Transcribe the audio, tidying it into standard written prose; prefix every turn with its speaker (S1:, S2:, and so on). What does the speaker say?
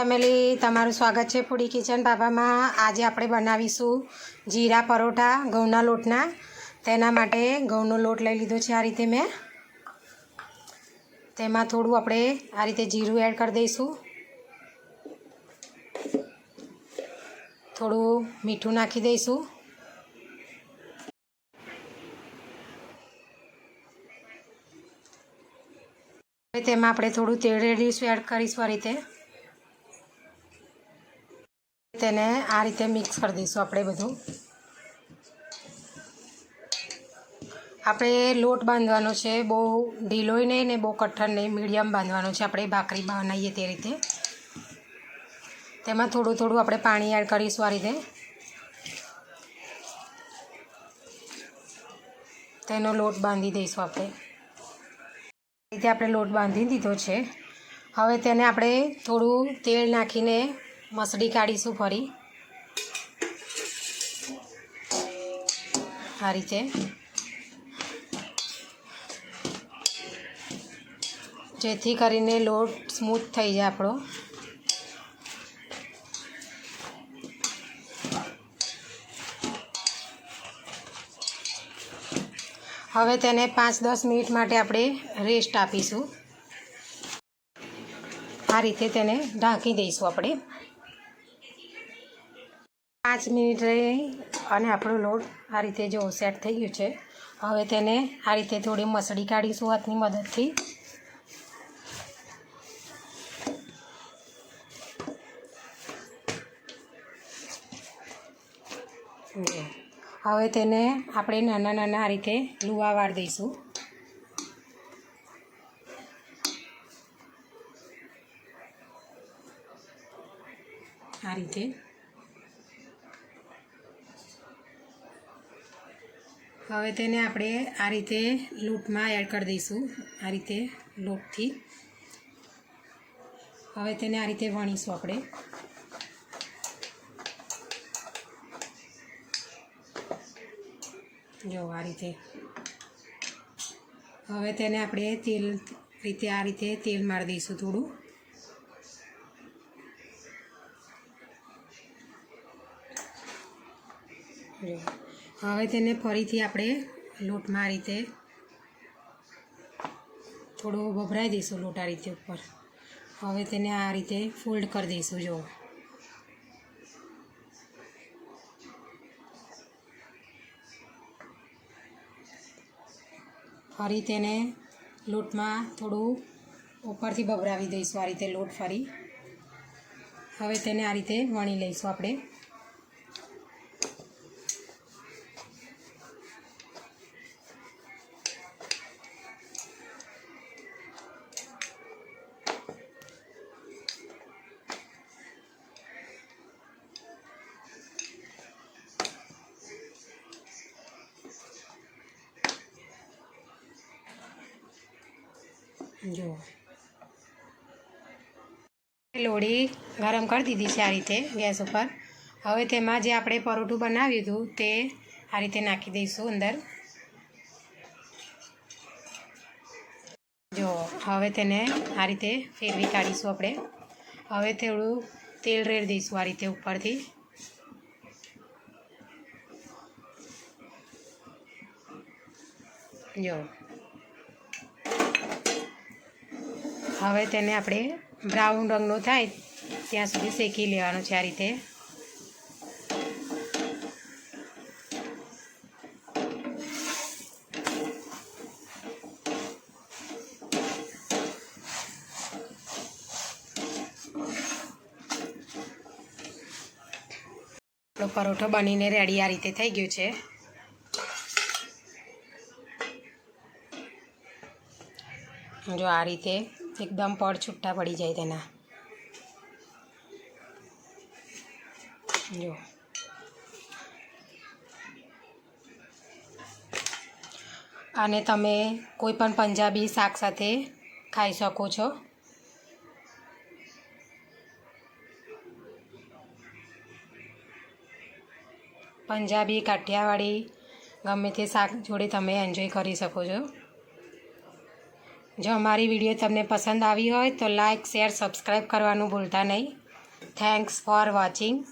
S1: Family તમારું સ્વાગત છે ફૂડી કિચન બાબામાં। આજે આપણે બનાવીશું જીરા પરોઠા ઘઉંના લોટના। તેના માટે ઘઉંનો લોટ લઈ લીધો છે આ રીતે મેં। તેમાં થોડું આપણે આ રીતે જીરું એડ કરી દઈશું, થોડું મીઠું નાખી દઈશું, તેમાં આપણે થોડું તેલ રેડીશું એડ કરીશું આ રીતે। તેને આ રીતે મિક્સ કરી દઈશું આપણે બધું। આપણે લોટ બાંધવાનો છે, બહુ ઢીલોય નહીં ને બહુ કઠણ નહીં, મીડિયમ બાંધવાનો છે। આપણે ભાખરી બનાવીએ તે રીતે તેમાં થોડું થોડું આપણે પાણી એડ કરીશું આ રીતે। તેનો લોટ બાંધી દઈશું આપણે। આ રીતે આપણે લોટ બાંધી દીધો છે। હવે તેને આપણે થોડું તેલ નાખીને મસળી કાઢીશું ફરી આ રીતે, જેથી કરીને લોટ સ્મૂથ થઈ જાય આપણો। હવે તેને 5-10 મિનિટ માટે આપણે રેસ્ટ આપીશું। આ રીતે તેને ઢાંકી દઈશું આપણે 5 મિનિટ રહી અને આપણો લોટ આ રીતે જો સેટ થઈ ગયું છે। હવે તેને આ રીતે થોડી મસળી કાઢીશું હાથની મદદથી। હવે તેને આપણે નાના નાના આ રીતે લુવા વાળી દઈશું। આ રીતે હવે તેને આપણે આ રીતે લોટમાં એડ કરી દઈશું આ રીતે લોટથી। હવે તેને આ રીતે વણીશું આપણે। જો આ રીતે હવે તેને આપણે તેલ રીતે આ રીતે તેલ મારી દઈશું થોડું। હવે તેને ફરીથી આપણે લોટમાં આ રીતે થોડું ભભરાઈ દઈશું લોટ આ રીતે ઉપર। હવે તેને આ રીતે ફોલ્ડ કરી દઈશું। જો ફરી તેને લોટમાં થોડું ઉપરથી ભભરાવી દઈશું આ રીતે લોટ ફરી। હવે તેને આ રીતે વણી લઈશું આપણે। જો લોડી ગરમ કરી દીધી છે આ રીતે ગેસ ઉપર। હવે તેમાં જે આપણે પરોઠું બનાવ્યું હતું તે આ રીતે નાખી દઈશું અંદર। જો હવે તેને આ રીતે ફેરવી કાઢીશું આપણે। હવે થોડું તેલ રેડી દઈશું આ રીતે ઉપરથી। જો હવે તેને આપણે બ્રાઉન રંગનો થાય ત્યાં સુધી શેકી લેવાનો છે આ રીતે। આપણો પરોઠો બનીને રેડી આ રીતે થઈ ગયો છે। જો આ રીતે એકદમ પડ છૂટા પડી જાય તેના। જો આને તમે કોઈ પણ પંજાબી શાક સાથે ખાઈ શકો છો। પંજાબી કાઠિયાવાડી ગમે તે શાક જોડે તમે એન્જોય કરી શકો છો। જો हमारी वीडियो तमने पसंद आई हो तो लाइक शेयर सब्सक्राइब करवानुं भूलता नहीं। Thanks for watching.